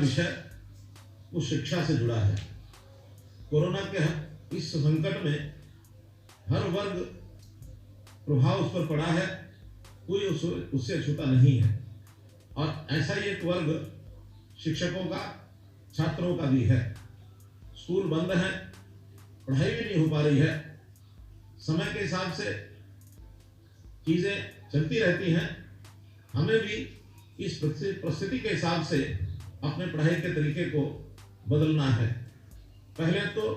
विषय उस शिक्षा से जुड़ा है। कोरोना के इस संकट में हर वर्ग प्रभाव उस पर पड़ा है, कोई उससे अछूता नहीं है। और ऐसा ही एक वर्ग शिक्षकों का, छात्रों का भी है। स्कूल बंद है, पढ़ाई भी नहीं हो पा रही है, समय के हिसाब से चीजें चलती रहती हैं। हमें भी इस परिस्थिति के हिसाब से अपने पढ़ाई के तरीके को बदलना है। पहले तो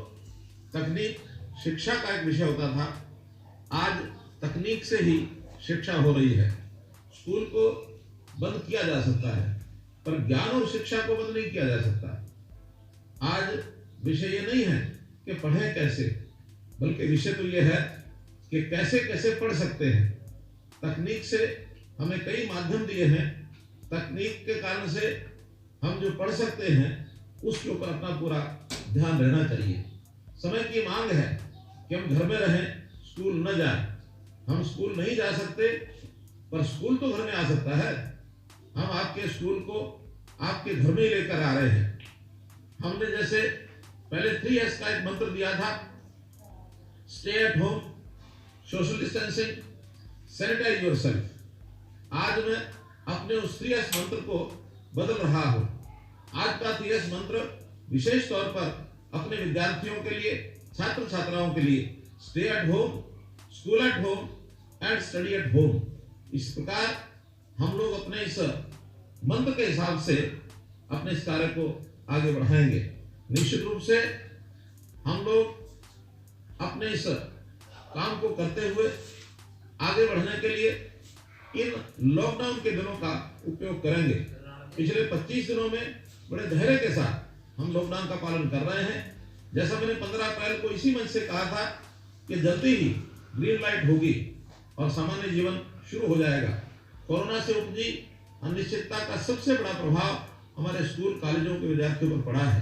तकनीक शिक्षा का एक विषय होता था, आज तकनीक से ही शिक्षा हो रही है। स्कूल को बंद किया जा सकता है, पर ज्ञान और शिक्षा को बंद नहीं किया जा सकता। आज विषय ये नहीं है कि पढ़ें कैसे, बल्कि विषय तो ये है कि कैसे कैसे पढ़ सकते हैं। तकनीक से हमें कई माध्यम दिए हैं, तकनीक के कारण से हम जो पढ़ सकते हैं उसके ऊपर अपना पूरा ध्यान रहना चाहिए। समय की मांग है कि हम घर में रहें, स्कूल न जाएं। हम स्कूल नहीं जा सकते, पर स्कूल तो घर में आ सकता है। हम आपके स्कूल को आपके घर में ही लेकर आ रहे हैं। हमने जैसे पहले 3S का एक मंत्र दिया था, stay at home, social distancing, sanitise yourself. आज मैं अपने उस 3S मंत्र को बदल रहा हूं। आज का 3S मंत्र विशेष तौर पर अपने विद्यार्थियों के लिए, छात्र छात्राओं के लिए, stay at home, school at home and study at home. इस प्रकार हम लोग अपने इस मंत्र के हिसाब से अपने इस कार्य को आगे बढ़ाएंगे। निश्चित रूप से हम लोग अपने इस काम को करते हुए आगे बढ़ने के लिए इन लॉकडाउन के दिनों का उपयोग करेंगे। पिछले 25 दिनों में बड़े धैर्य के साथ हम लॉकडाउन का पालन कर रहे हैं। जैसा मैंने 15 अप्रैल को इसी मंच से कहा था कि जल्दी ही ग्रीन लाइट होगी और सामान्य जीवन शुरू हो जाएगा। कोरोना से उपजी अनिश्चितता का सबसे बड़ा प्रभाव हमारे स्कूल कॉलेजों के विद्यार्थियों पर पड़ा है।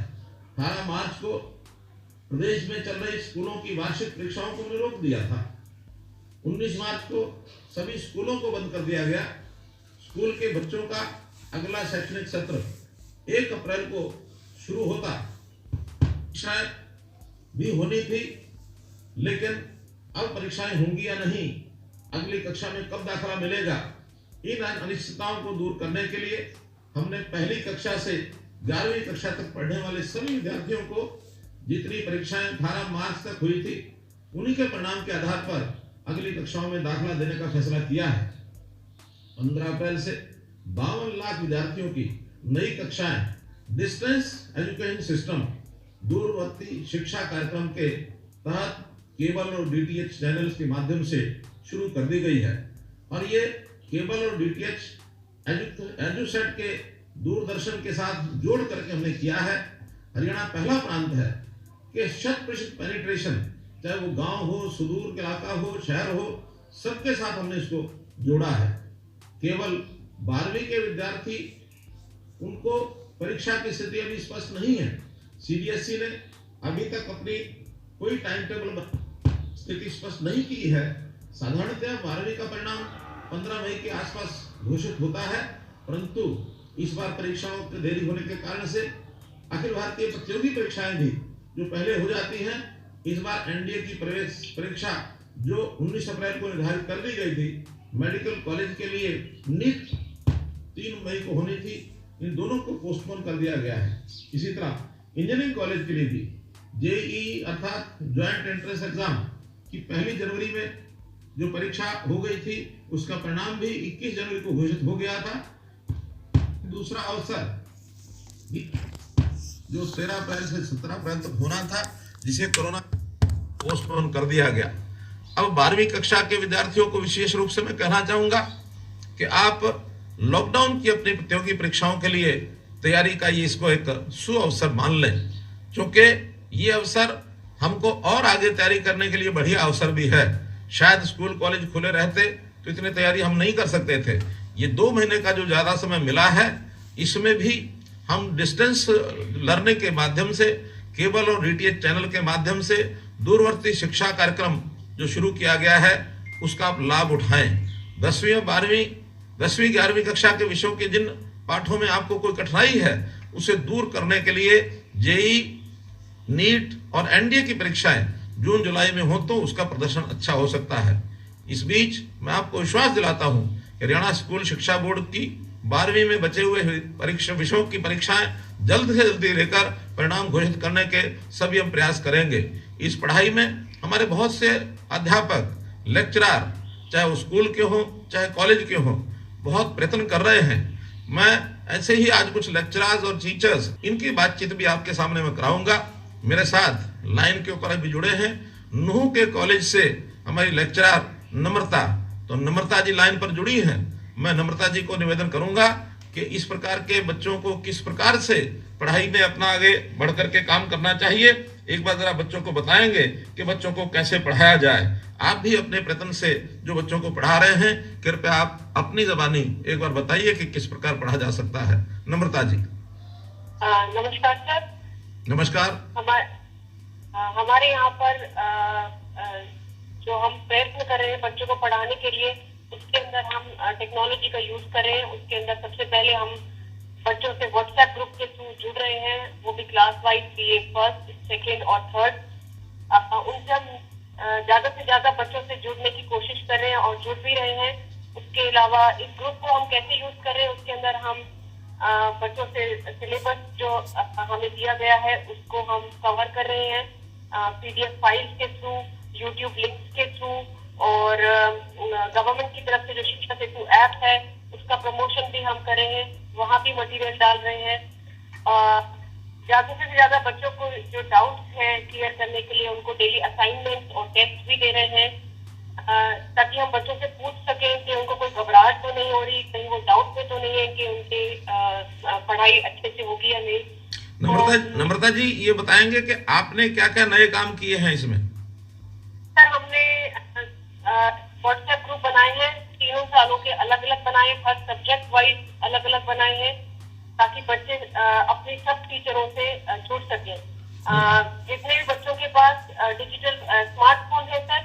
18 मार्च को प्रदेश में चल रही स्कूलों की वार्षिक परीक्षाओं को हमने रोक दिया था। 19 मार्च को सभी स्कूलों को बंद कर दिया गया। स्कूल के बच्चों का अगला शैक्षणिक सत्र 1 अप्रैल को शुरू होता। परीक्षाएं भी होनी थी, लेकिन अब परीक्षाएं होंगी या नहीं, अगली कक्षा में कब दाखिला मिलेगा, इन अनिश्चितताओं को दूर करने के लिए हमने पहली कक्षा से 11वीं कक्षा तक पढ़ने वाले सभी विद्यार्थियों को जितनी परीक्षाएं 18 मार्च तक हुई थी, उन्हीं के परिणाम के आधार पर अगली कक्षाओं में दाखिला देने का फैसला किया है। 15 अप्रैल से 52 लाख विद्यार्थियों की नई कक्षाएं डिस्टेंस एजुकेशन सिस्टम, दूरवर्ती शिक्षा कार्यक्रम के तहत केबल और DTH चैनल्स के माध्यम से शुरू कर दी गई है। और ये केबल और DTH एजुसेट के दूरदर्शन के साथ जोड़ करके हमने किया है। हरियाणा पहला प्रांत है कि 100% पेनिट्रेशन, चाहे वो गांव हो, सुदूर इलाका हो, शहर हो, सबके साथ हमने इसको जोड़ा है। केवल 12वीं के विद्यार्थी, उनको परीक्षा की स्थिति अभी स्पष्ट नहीं है। CBSE ने अभी तक अपनी कोई टाइम टेबल स्थिति स्पष्ट नहीं की है। साधारणतः 12वीं का परिणाम 15 मई के आसपास घोषित होता है, परंतु इस बार परीक्षाओं के देरी होने के कारण से अखिल भारतीय प्रतियोगी परीक्षाएं भी जो पहले हो जाती हैं, इस बार NDA की प्रवेश परीक्षा जो 19 अप्रैल को निर्धारित कर दी गई थी, मेडिकल कॉलेज के लिए NEET 3 मई को होनी थी, इन दोनों को पोस्टपोन कर दिया गया है। इसी तरह इंजीनियरिंग कॉलेज के लिए भी JEE अर्थात ज्वाइंट एंट्रेंस एग्जाम की 1 जनवरी में जो परीक्षा हो गई थी, उसका परिणाम भी 21 जनवरी को घोषित हो गया था। दूसरा अवसर जो 13 अप्रैल से 17 अप्रैल तक होना था, जिसे कोरोना पोस्टपोन कर दिया गया। अब 12वीं कक्षा के विद्यार्थियों को विशेष रूप से मैं कहना चाहूंगा कि आप लॉकडाउन की अपनी प्रतियोगी परीक्षाओं के लिए तैयारी का ये इसको एक सुअवसर मान लें, क्योंकि ये अवसर हमको और आगे तैयारी करने के लिए बढ़िया अवसर भी है। शायद स्कूल कॉलेज खुले रहते तो इतनी तैयारी हम नहीं कर सकते थे। ये 2 महीने का जो ज्यादा समय मिला है, इसमें भी हम डिस्टेंस लर्निंग के माध्यम से, केबल और DTH चैनल के माध्यम से दूरवर्ती शिक्षा कार्यक्रम जो शुरू किया गया है, उसका आप लाभ उठाएं। 10वीं और 12वीं 10वीं 11वीं कक्षा के विषयों के जिन पाठों में आपको कोई कठिनाई है, उसे दूर करने के लिए जेई, नीट और एनडीए की परीक्षाएं जून जुलाई में हो तो उसका प्रदर्शन अच्छा हो सकता है। इस बीच मैं आपको विश्वास दिलाता हूं कि हरियाणा स्कूल शिक्षा बोर्ड की 12वीं में बचे हुए परीक्षा विषयों की परीक्षाएं जल्द से जल्दी लेकर परिणाम घोषित करने के सभी हम प्रयास करेंगे। इस पढ़ाई में हमारे बहुत से अध्यापक, लेक्चरर, चाहे वो स्कूल के हों चाहे कॉलेज के हों, बहुत प्रयत्न कर रहे हैं। मैं ऐसे ही आज कुछ लेक्चरर्स और टीचर्स इनकी बातचीत भी आपके सामने में कराऊंगा। मेरे साथ लाइन के ऊपर अभी जुड़े हैं नूह के कॉलेज से हमारी लेक्चरर नम्रता। तो नम्रता जी लाइन पर जुड़ी हैं। मैं नम्रता जी को निवेदन करूंगा कि इस प्रकार के बच्चों को किस प्रकार से पढ़ाई में अपना आगे बढ़कर के काम करना चाहिए, एक बार जरा बच्चों को बताएंगे कि बच्चों को कैसे पढ़ाया जाए। आप भी अपने प्रयत्न से जो बच्चों को पढ़ा रहे हैं, कृपया आप अपनी जबानी एक बार बताइए कि किस प्रकार पढ़ा जा सकता है। नम्रता जी। नमस्कार सर। नमस्कार। हमारे यहाँ पर जो हम प्रयत्न कर रहे हैं बच्चों को पढ़ाने के लिए, उसके अंदर हम टेक्नोलॉजी का यूज कर रहे हैं। उसके अंदर सबसे पहले हम बच्चों से व्हाट्सएप ग्रुप के थ्रू जुड़ रहे हैं, वो भी class wise, BA first, second और थर्ड। उनसे हम ज्यादा से ज्यादा बच्चों से जुड़ने की कोशिश कर रहे हैं और जुड़ भी रहे हैं। उसके अलावा इस ग्रुप को हम कैसे यूज कर रहे हैं, उसके अंदर हम बच्चों से सिलेबस जो हमें दिया गया है उसको हम कवर कर रहे हैं पीडीएफ फाइल्स के थ्रू, यूट्यूब लिंक्स के थ्रू, और गवर्नमेंट की तरफ से जो शिक्षा सेतु ऐप है उसका प्रमोशन भी हम कर रहे हैं, वहाँ भी मटेरियल डाल रहे हैं। ज्यादा से ज्यादा बच्चों को जो डाउट्स हैं क्लियर करने के लिए उनको डेली असाइनमेंट और टेस्ट भी दे रहे हैं, ताकि हम बच्चों से पूछ सकें कि उनको कोई घबराहट तो नहीं हो रही, कहीं वो डाउट में तो नहीं है कि उनकी पढ़ाई अच्छे से होगी या नहीं। नम्रता जी, ये बताएंगे कि आपने क्या क्या नए काम किए हैं इसमें? सर, हमने व्हाट्सएप ग्रुप बनाए हैं, 3 सालों के अलग अलग बनाए, हर सब्जेक्ट वाइज अलग अलग बनाए हैं, ताकि बच्चे अपने सब टीचरों से जुड़ सकें। जितने भी बच्चों के पास डिजिटल स्मार्टफोन है सर,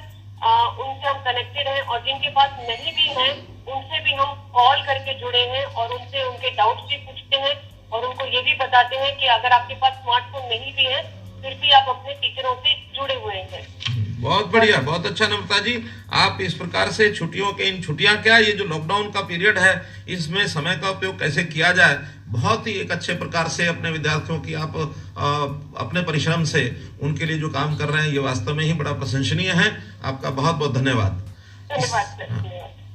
उनसे हम कनेक्टेड हैं, और जिनके पास नहीं भी हैं उनसे भी हम कॉल करके जुड़े हैं और उनसे उनके डाउट्स भी पूछते हैं और उनको ये भी बताते हैं कि अगर आपके पास स्मार्टफोन नहीं भी है फिर भी आप अपने टीचरों से जुड़े हुए हैं। बहुत बढ़िया, बहुत अच्छा नम्रता जी। आप इस प्रकार से छुट्टियों के इन छुट्टियां क्या, ये जो लॉकडाउन का पीरियड है इसमें समय का उपयोग कैसे किया जाए, बहुत ही एक अच्छे प्रकार से अपने विद्यार्थियों की आप अपने परिश्रम से उनके लिए जो काम कर रहे हैं, ये वास्तव में ही बड़ा प्रशंसनीय है। आपका बहुत बहुत धन्यवाद।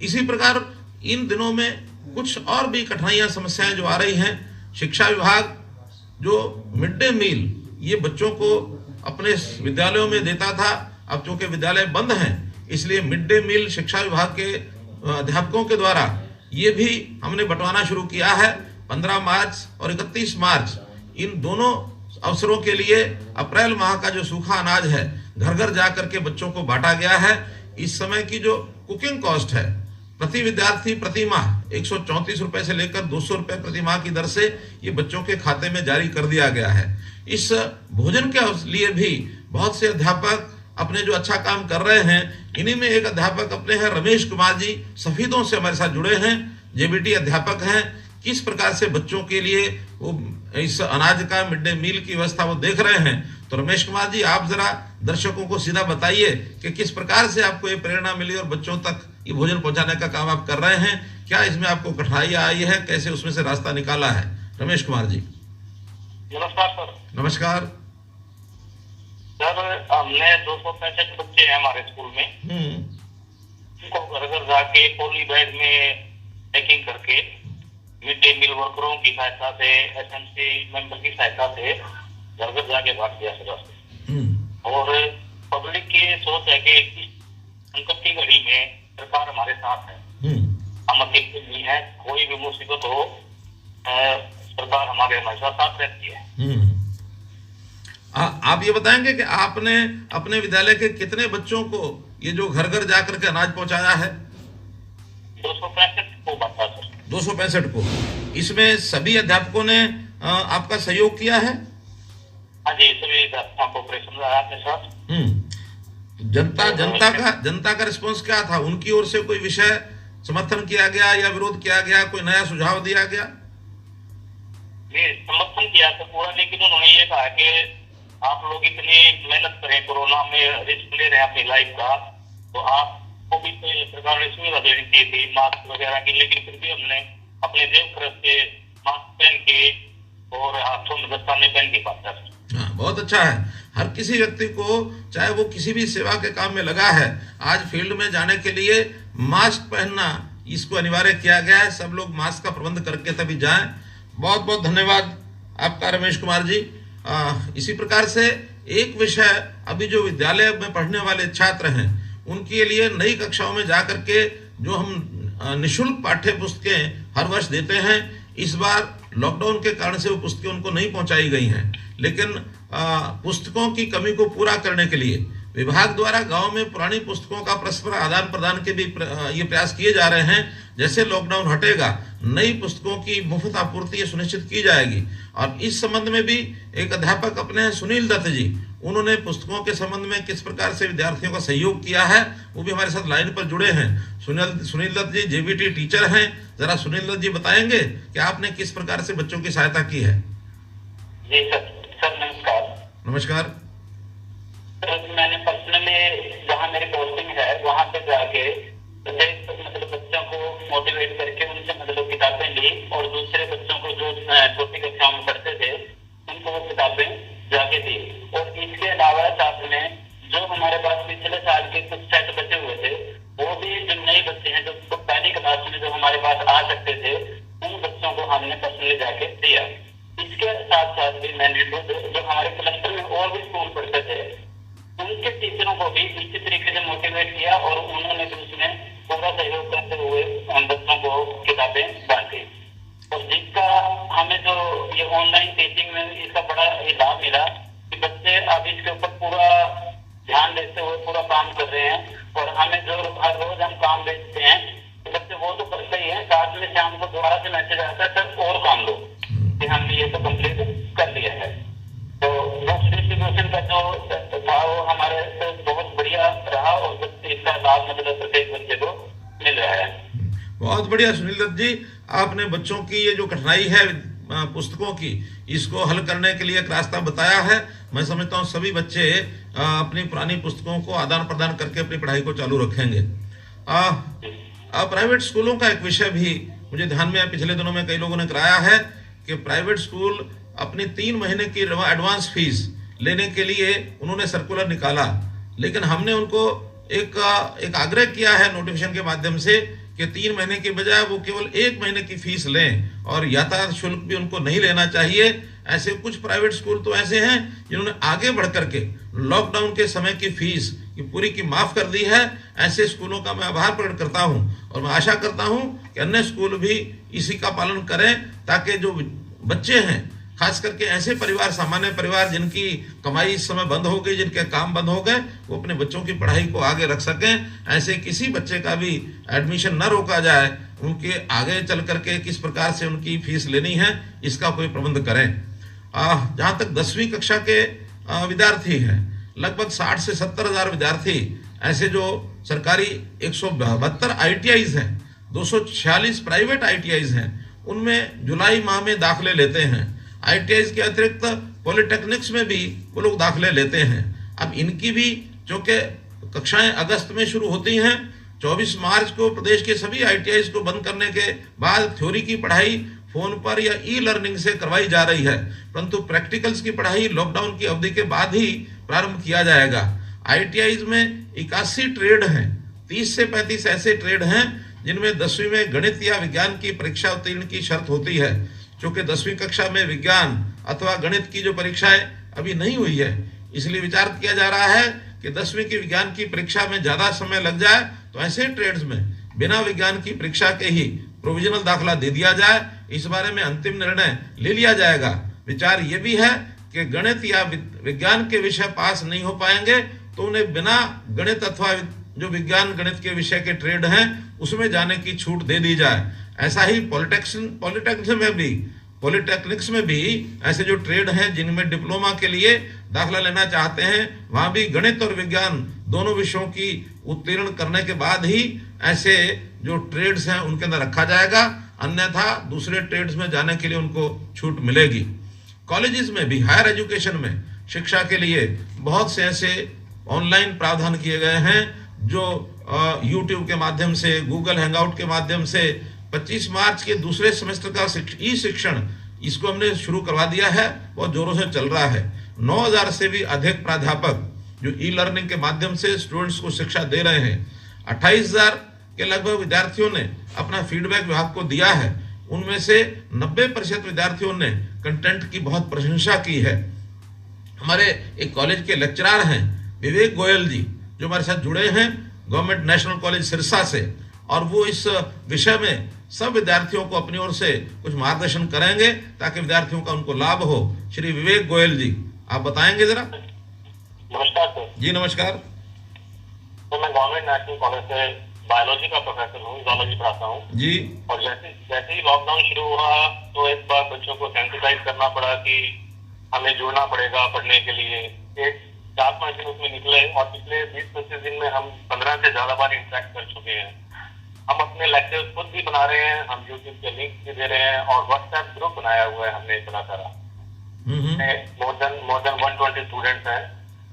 इसी प्रकार इन दिनों में कुछ और भी कठिनाइयां, समस्याएं जो आ रही हैं। शिक्षा विभाग जो मिड डे मील ये बच्चों को अपने विद्यालयों में देता था, अब चूंकि विद्यालय बंद हैं इसलिए मिड डे मील शिक्षा विभाग के अध्यापकों के द्वारा ये भी हमने बंटवाना शुरू किया है। 15 मार्च और 31 मार्च इन दोनों अवसरों के लिए अप्रैल माह का जो सूखा अनाज है घर घर जाकर के बच्चों को बांटा गया है। इस समय की जो कुकिंग कॉस्ट है प्रति विद्यार्थी प्रति माह 134 रुपए से लेकर 200 रुपए प्रति माह की दर से ये बच्चों के खाते में जारी कर दिया गया है। इस भोजन के लिए भी बहुत से अध्यापक अपने जो अच्छा काम कर रहे हैं, इन्हीं में एक अध्यापक अपने हैं रमेश कुमार जी, सफीदों से हमारे साथ जुड़े हैं, जेबीटी अध्यापक हैं। किस प्रकार से बच्चों के लिए वो इस अनाज का मिड डे मील की व्यवस्था वो देख रहे हैं। तो रमेश कुमार जी, आप जरा दर्शकों को सीधा बताइए कि किस प्रकार से आपको ये प्रेरणा मिली और बच्चों तक ये भोजन पहुंचाने का काम आप कर रहे हैं, क्या इसमें आपको कठिनाई आई है, कैसे उसमें से रास्ता निकाला है? रमेश कुमार जी। नमस्कार सर। नमस्कार सर, हमने 265 बच्चे हैं हमारे स्कूल में, उनको घर घर जाके पॉली बैग में पैकिंग करके मिड डे मील वर्करों की सहायता से, एसएमसी मेंबर की सहायता से घर घर जाके बांट दिया सर। और पब्लिक की सोच है कि इस संकट की घड़ी में सरकार हमारे साथ है, हम अकेले नहीं है, कोई भी मुसीबत हो सरकार हमारे हमेशा साथ रहती है। आप ये बताएंगे कि आपने अपने विद्यालय के कितने बच्चों को ये जो घर घर जाकर के अनाज पहुंचाया है? 265 को बांटा सर। 265 को। इसमें सभी अध्यापकों ने आपका सहयोग किया है? हाँ जी, सभी अध्यापकों को ऑपरेशन रहा अपने साथ। जनता का रिस्पॉन्स क्या था? उनकी ओर से कोई विषय समर्थन किया गया या विरोध किया गया, कोई नया सुझाव दिया गया? समर्थन किया था पूरा, लेकिन उन्होंने ये कहा कि आप लोग इतनी मेहनत करें, कोरोना में रिस्क ले रहे हैं अपनी लाइफ का, तो आपको भी तो सरकार ने सुविधा देनी चाहिए थी मास्क वगैरह की, लेकिन फिर भी हमने अपने जेब खर्च से मास्क पहन के और हाथों में दस्ताने पहन के पाता है। हाँ, बहुत अच्छा है। हर किसी व्यक्ति को, चाहे वो किसी भी सेवा के काम में लगा है, आज फील्ड में जाने के लिए मास्क पहनना इसको अनिवार्य किया गया है। सब लोग मास्क का प्रबंध करके तभी जाएं। बहुत बहुत धन्यवाद आपका रमेश कुमार जी। इसी प्रकार से एक विषय अभी जो विद्यालय में पढ़ने वाले छात्र हैं उनके लिए नई कक्षाओं में जाकर के जो हम निःशुल्क पाठ्य पुस्तकें हर वर्ष देते हैं, इस बार लॉकडाउन के कारण से वो पुस्तकें उनको नहीं पहुंचाई गई हैं, लेकिन पुस्तकों की कमी को पूरा करने के लिए विभाग द्वारा गांव में पुरानी पुस्तकों का परस्पर आदान प्रदान के भी ये प्रयास किए जा रहे हैं। जैसे लॉकडाउन हटेगा नई पुस्तकों की मुफ्त आपूर्ति सुनिश्चित की जाएगी। और इस संबंध में भी एक अध्यापक अपने हैं सुनील दत्त जी, उन्होंने पुस्तकों के संबंध में किस प्रकार से विद्यार्थियों का सहयोग किया है वो भी हमारे साथ लाइन पर जुड़े हैं। सुनील दत्त जी जेबीटी टीचर हैं, जरा सुनील दत्त जी बताएंगे कि आपने किस प्रकार से बच्चों की सहायता की है। जी सर नमस्कार। नमस्कार। मैंने पर्सनली जहाँ मेरी पोस्टिंग है वहाँ पे जाके मतलब बच्चों को मोटिवेट करके उनसे मतलब किताबें ली, और दूसरे बच्चों को जो छोटी कक्षाओं में पढ़ते थे उनको वो किताबें जाके दी। और इसके अलावा साथ में जो हमारे पास पिछले साल के कुछ सेट बचे हुए थे वो भी जो नए बच्चे हैं जो पहली क्लास में जो हमारे पास आ सकते थे उन बच्चों को हमने पर्सनली जाके दिया। इसके साथ साथ भी मैंने जो हमारे क्लस्टर में और भी स्कूल पढ़ते थे उनके टीचरों को भी इसी तरीके से मोटिवेट किया और उन्होंने भी उसमें पूरा सहयोग करते हुए उन बच्चों को किताबें बांटी। और जिसका हमें जो ये ऑनलाइन टीचिंग में इसका बड़ा लाभ मिला कि बच्चे अब इसके ऊपर पूरा ध्यान देते हुए पूरा काम कर रहे हैं। और हमें जो हर रोज हम काम भेजते हैं तो बच्चे वो तो करते ही हैं, साथ में शाम को दोबारा से मैसेज आता है सर और काम लो कि हमने ये तो कंप्लीट कर लिया है। तो बुक्स डिस्ट्रीब्यूशन का जो था वो हमारे से बहुत बढ़िया रहा और इसका लाभ मतलब प्रत्येक बच्चे को मिल रहा है। बहुत बढ़िया सुनील दत्त जी, आपने बच्चों की ये जो कठिनाई है पुस्तकों की, इसको हल करने के लिए एक रास्ता बताया है। मैं समझता हूँ सभी बच्चे अपनी पुरानी पुस्तकों को आदान प्रदान करके अपनी पढ़ाई को चालू रखेंगे। प्राइवेट स्कूलों का एक विषय भी मुझे ध्यान में पिछले दिनों में कई लोगों ने कराया है कि प्राइवेट स्कूल अपनी 3 महीने की एडवांस फीस लेने के लिए उन्होंने सर्कुलर निकाला, लेकिन हमने उनको एक आग्रह किया है नोटिफिकेशन के माध्यम से कि 3 महीने के बजाय वो केवल 1 महीने की फीस लें और यातायात शुल्क भी उनको नहीं लेना चाहिए। ऐसे कुछ प्राइवेट स्कूल तो ऐसे हैं जिन्होंने आगे बढ़ करके लॉकडाउन के समय की फीस की पूरी की माफ कर दी है। ऐसे स्कूलों का मैं आभार प्रकट करता हूं और मैं आशा करता हूं कि अन्य स्कूल भी इसी का पालन करें ताकि जो बच्चे हैं, खास करके ऐसे परिवार, सामान्य परिवार जिनकी कमाई इस समय बंद हो गई, जिनके काम बंद हो गए, वो अपने बच्चों की पढ़ाई को आगे रख सकें। ऐसे किसी बच्चे का भी एडमिशन न रोका जाए, उनके आगे चल करके किस प्रकार से उनकी फीस लेनी है इसका कोई प्रबंध करें। जहाँ तक 10वीं कक्षा के विद्यार्थी हैं, लगभग 60 से 70 हज़ार विद्यार्थी ऐसे जो सरकारी 172 ITIs हैं, 246 प्राइवेट ITIs हैं, उनमें जुलाई माह में दाखिले लेते हैं। ITIs के अतिरिक्त पॉलिटेक्निक्स में भी वो लोग दाखिले लेते हैं। अब इनकी भी चूँकि कक्षाएं अगस्त में शुरू होती हैं, 24 मार्च को प्रदेश के सभी ITIs को बंद करने के बाद थ्योरी की पढ़ाई फोन पर या ई-लर्निंग से करवाई जा रही है, परंतु प्रैक्टिकल्स की पढ़ाई लॉकडाउन की अवधि के बाद ही प्रारंभ किया जाएगा। ITIs में 81 ट्रेड हैं, 30 से 35 ऐसे ट्रेड हैं जिनमें 10वीं में गणित या विज्ञान की परीक्षा उत्तीर्ण की शर्त होती है। चूँकि 10वीं कक्षा में विज्ञान अथवा गणित की जो परीक्षाएं अभी नहीं हुई है, इसलिए विचार किया जा रहा है कि 10वीं की विज्ञान की परीक्षा में ज़्यादा समय लग जाए तो ऐसे ट्रेड्स में बिना विज्ञान की परीक्षा के ही प्रोविजनल दाखला दे दिया जाए। इस बारे में अंतिम निर्णय ले लिया जाएगा। विचार ये भी है कि गणित या विज्ञान के विषय पास नहीं हो पाएंगे तो उन्हें बिना गणित अथवा जो विज्ञान गणित के विषय के ट्रेड हैं उसमें जाने की छूट दे दी जाए। ऐसा ही पॉलिटेक्निक्स में भी ऐसे जो ट्रेड हैं जिनमें डिप्लोमा के लिए दाखला लेना चाहते हैं, वहाँ भी गणित और विज्ञान दोनों विषयों की उत्तीर्ण करने के बाद ही ऐसे जो ट्रेड्स हैं उनके अंदर रखा जाएगा। अन्यथा दूसरे ट्रेड्स में जाने के लिए उनको छूट मिलेगी। कॉलेजेस में भी, हायर एजुकेशन में शिक्षा के लिए बहुत से ऐसे ऑनलाइन प्रावधान किए गए हैं जो यूट्यूब के माध्यम से, गूगल हैंगआउट के माध्यम से 25 मार्च के दूसरे सेमेस्टर का ई शिक्षण इसको हमने शुरू करवा दिया है, बहुत जोरों से चल रहा है। 9000 से भी अधिक प्राध्यापक जो ई लर्निंग के माध्यम से स्टूडेंट्स को शिक्षा दे रहे हैं। 28,000 के लगभग विद्यार्थियों ने अपना फीडबैक विभाग को दिया है। उनमें से 90% विद्यार्थियों ने कंटेंट की बहुत प्रशंसा की है। हमारे एक कॉलेज के लेक्चरर हैं विवेक गोयल जी, जो हमारे साथ जुड़े हैं गवर्नमेंट नेशनल कॉलेज सिरसा से, और वो इस विषय में सब विद्यार्थियों को अपनी ओर से कुछ मार्गदर्शन करेंगे ताकि विद्यार्थियों का उनको लाभ हो। श्री विवेक गोयल जी, आप बताएंगे जरा। नमस्कार सर। जी नमस्कार। तो मैं गवर्नमेंट नेशनल कॉलेज से बायोलॉजी का प्रोफेसर हूँ, जूलॉजी पढ़ाता हूँ जी। और जैसे ही लॉकडाउन शुरू हुआ तो एक बार बच्चों को सेंसिटाइज करना पड़ा कि हमें जुड़ना पड़ेगा पढ़ने के लिए। एक 4-5 दिन उसमें निकले और पिछले 20-25 दिन में हम 15 से ज्यादा बार इंटरेक्ट कर चुके हैं। हम अपने लेक्चर्स खुद भी बना रहे हैं, हम यूट्यूब के लिंक भी दे रहे हैं और व्हाट्सएप ग्रुप बनाया हुआ है हमने इतना सारा। मोर देन 120 स्टूडेंट्स हैं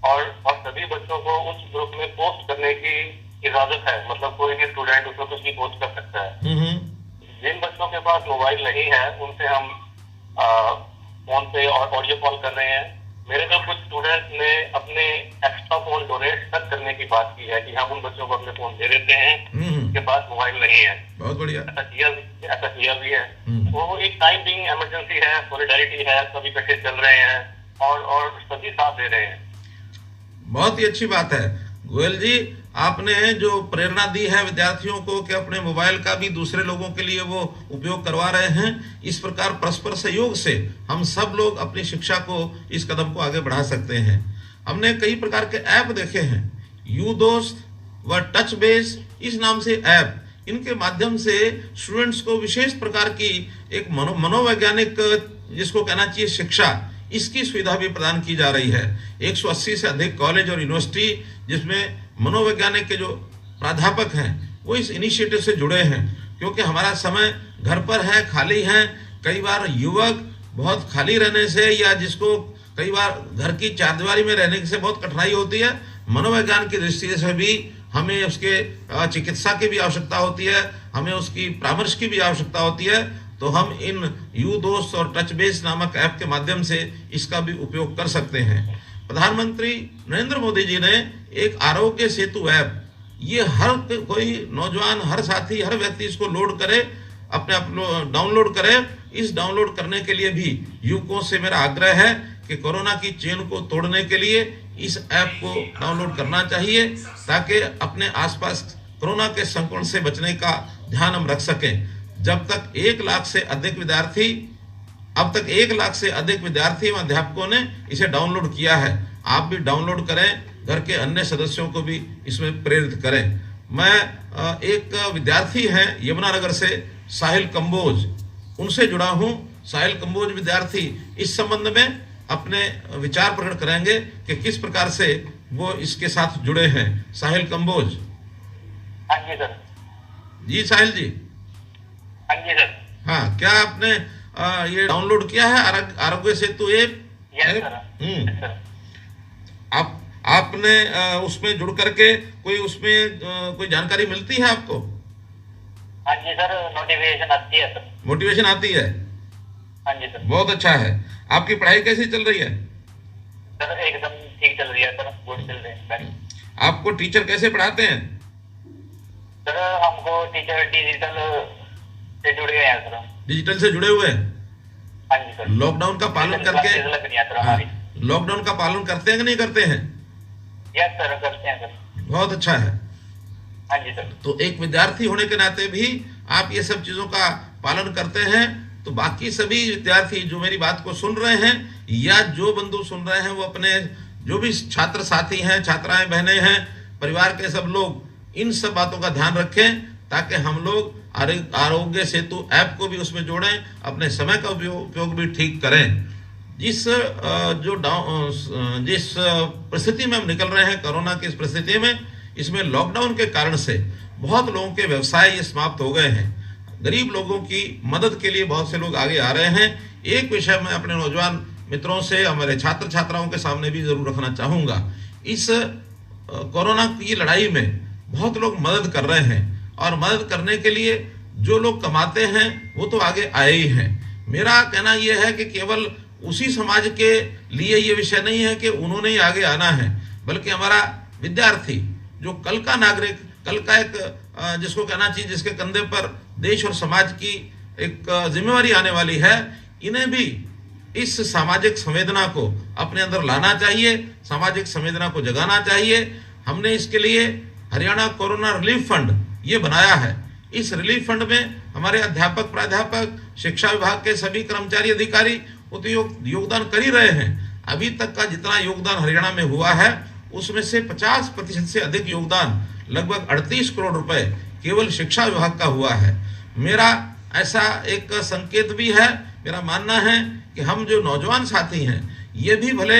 और सभी बच्चों को उस ग्रुप में पोस्ट करने की इजाजत है, मतलब कोई भी स्टूडेंट उसमें कुछ भी पोस्ट कर सकता है। जिन बच्चों के पास मोबाइल नहीं है उनसे हम फोन पे और ऑडियो कॉल कर रहे हैं। मेरे तो कुछ स्टूडेंट्स ने अपने एक्स्ट्रा फोन डोनेट तक करने की बात की है कि हम उन बच्चों को अपने फोन दे देते हैं जिनके पास मोबाइल नहीं है। बहुत बढ़िया, ऐसा किया भी है। वो एक टाइम बिंग इमरजेंसी है, सॉलिडारिटी है, सभी इकट्ठे चल रहे हैं और सभी साथ दे रहे हैं। बहुत ही अच्छी बात है गोयल जी, आपने जो प्रेरणा दी है विद्यार्थियों को कि अपने मोबाइल का भी दूसरे लोगों के लिए वो उपयोग करवा रहे हैं। इस प्रकार परस्पर सहयोग से हम सब लोग अपनी शिक्षा को, इस कदम को आगे बढ़ा सकते हैं। हमने कई प्रकार के ऐप देखे हैं, यू दोस्त व टच बेस इस नाम से ऐप, इनके माध्यम से स्टूडेंट्स को विशेष प्रकार की एक मनोवैज्ञानिक, जिसको कहना चाहिए शिक्षा, इसकी सुविधा भी प्रदान की जा रही है। 180 से अधिक कॉलेज और यूनिवर्सिटी जिसमें मनोवैज्ञानिक के जो प्राध्यापक हैं वो इस इनिशिएटिव से जुड़े हैं, क्योंकि हमारा समय घर पर है, खाली है। कई बार युवक बहुत खाली रहने से, या जिसको कई बार घर की चारदीवारी में रहने से बहुत कठिनाई होती है, मनोविज्ञान की दृष्टि से भी हमें उसके चिकित्सा की भी आवश्यकता होती है, हमें उसकी परामर्श की भी आवश्यकता होती है। तो हम इन यू दोस्त और टच बेस नामक ऐप के माध्यम से इसका भी उपयोग कर सकते हैं। प्रधानमंत्री नरेंद्र मोदी जी ने एक आरोग्य सेतु ऐप, ये हर कोई नौजवान, हर साथी, हर व्यक्ति इसको लोड करे, अपने डाउनलोड करे। इस डाउनलोड करने के लिए भी युवकों से मेरा आग्रह है कि कोरोना की चेन को तोड़ने के लिए इस ऐप को डाउनलोड करना चाहिए, ताकि अपने आसपास कोरोना के संक्रमण से बचने का ध्यान हम रख सकें। जब तक 1 लाख से अधिक विद्यार्थी, अब तक 1 लाख से अधिक विद्यार्थी एवं अध्यापकों ने इसे डाउनलोड किया है। आप भी डाउनलोड करें, घर के अन्य सदस्यों को भी इसमें प्रेरित करें। मैं एक विद्यार्थी हैं यमुनानगर से, साहिल कंबोज, उनसे जुड़ा हूं। साहिल कंबोज विद्यार्थी इस संबंध में अपने विचार प्रकट करेंगे कि किस प्रकार से वो इसके साथ जुड़े हैं। साहिल कंबोज। हाँ जी सर। जी साहिल जी। हाँ जी सर। हाँ, क्या आपने ये डाउनलोड किया है आरोग्य सेतु ऐप? आपने उसमें जुड़ करके कोई जानकारी मिलती है आपको? हाँ जी सर, नोटिफिकेशन आती है सर। मोटिवेशन आती है? हाँ जी सर। बहुत अच्छा है। आपकी पढ़ाई कैसी चल रही है? सर एकदम ठीक चल रही है सर, गुड चल रही है। आपको टीचर कैसे पढ़ाते हैं? सर हमको टीचर डिजिटल से जुड़े हैं सर। डिजिटल से जुड़े हुए हैं? हाँ जी सर। लॉकडाउन का पालन करके, लॉकडाउन का पालन करते हैं कि नहीं करते हैं? यस सर, करते हैं सर। बहुत अच्छा है। हाँ जी सर। तो एक विद्यार्थी होने के नाते भी आप ये सब चीजों का पालन करते हैं, तो बाकी सभी विद्यार्थी जो मेरी बात को सुन रहे हैं या जो बंधु सुन रहे हैं, वो अपने जो भी छात्र साथी हैं, छात्राएं बहनें हैं, परिवार के सब लोग इन सब बातों का ध्यान रखें, ताकि हम लोग आरोग्य सेतु ऐप को भी उसमें जोड़ें, अपने समय का उपयोग भी ठीक करें। जिस परिस्थिति में हम निकल रहे हैं, कोरोना की इस परिस्थिति में, इसमें लॉकडाउन के कारण से बहुत लोगों के व्यवसाय ये समाप्त हो गए हैं। गरीब लोगों की मदद के लिए बहुत से लोग आगे आ रहे हैं। एक विषय मैं अपने नौजवान मित्रों से, हमारे छात्र छात्राओं के सामने भी जरूर रखना चाहूँगा। इस कोरोना की लड़ाई में बहुत लोग मदद कर रहे हैं और मदद करने के लिए जो लोग कमाते हैं वो तो आगे आए ही हैं। मेरा कहना यह है कि केवल उसी समाज के लिए ये विषय नहीं है कि उन्होंने ही आगे आना है, बल्कि हमारा विद्यार्थी जो कल का नागरिक, कल का एक जिसको कहना चाहिए जिसके कंधे पर देश और समाज की एक जिम्मेवारी आने वाली है, इन्हें भी इस सामाजिक संवेदना को अपने अंदर लाना चाहिए, सामाजिक संवेदना को जगाना चाहिए। हमने इसके लिए हरियाणा कोरोना रिलीफ फंड ये बनाया है। इस रिलीफ फंड में हमारे अध्यापक, प्राध्यापक, शिक्षा विभाग के सभी कर्मचारी, अधिकारी वो तो योगदान कर ही रहे हैं। अभी तक का जितना योगदान हरियाणा में हुआ है उसमें से 50% से अधिक योगदान, लगभग 38 करोड़ रुपए केवल शिक्षा विभाग का हुआ है। मेरा ऐसा एक संकेत भी है, मेरा मानना है कि हम जो नौजवान साथी हैं ये भी भले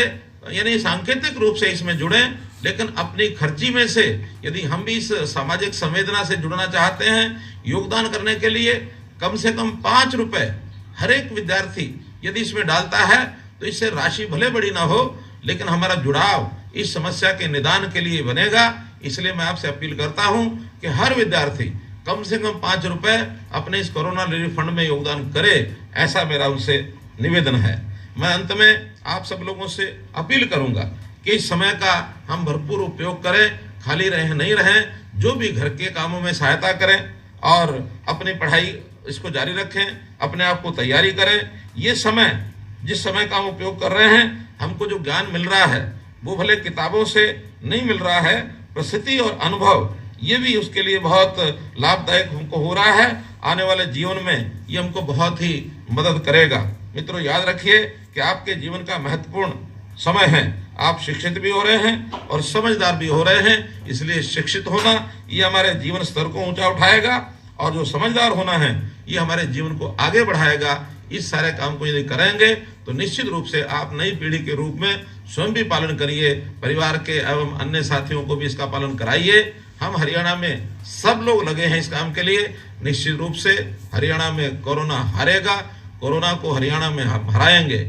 यानी सांकेतिक रूप से इसमें जुड़े, लेकिन अपनी खर्ची में से यदि हम भी इस सामाजिक संवेदना से जुड़ना चाहते हैं, योगदान करने के लिए कम से कम 5 रुपए हर एक विद्यार्थी यदि इसमें डालता है तो इससे राशि भले बड़ी ना हो, लेकिन हमारा जुड़ाव इस समस्या के निदान के लिए बनेगा। इसलिए मैं आपसे अपील करता हूं कि हर विद्यार्थी कम से कम 5 रुपए अपने इस कोरोना रिलीफ फंड में योगदान करे, ऐसा मेरा उनसे निवेदन है। मैं अंत में आप सब लोगों से अपील करूंगा कि इस समय का हम भरपूर उपयोग करें, खाली रहें नहीं रहें, जो भी घर के कामों में सहायता करें और अपनी पढ़ाई इसको जारी रखें, अपने आप को तैयारी करें। ये समय, जिस समय का हम उपयोग कर रहे हैं, हमको जो ज्ञान मिल रहा है वो भले किताबों से नहीं मिल रहा है, परिस्थिति और अनुभव ये भी उसके लिए बहुत लाभदायक हमको हो रहा है। आने वाले जीवन में ये हमको बहुत ही मदद करेगा। मित्रों, याद रखिए कि आपके जीवन का महत्वपूर्ण समय है। आप शिक्षित भी हो रहे हैं और समझदार भी हो रहे हैं, इसलिए शिक्षित होना ये हमारे जीवन स्तर को ऊंचा उठाएगा और जो समझदार होना है ये हमारे जीवन को आगे बढ़ाएगा। इस सारे काम को यदि करेंगे तो निश्चित रूप से आप नई पीढ़ी के रूप में स्वयं भी पालन करिए, परिवार के एवं अन्य साथियों को भी इसका पालन कराइए। हम हरियाणा में सब लोग लगे हैं इस काम के लिए। निश्चित रूप से हरियाणा में कोरोना हारेगा, कोरोना को हरियाणा में हम हराएंगे।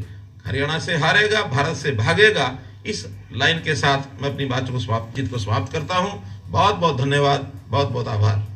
हरियाणा से हारेगा, भारत से भागेगा। इस लाइन के साथ मैं अपनी बातचीत को समाप्त करता हूँ। बहुत बहुत धन्यवाद, बहुत बहुत आभार।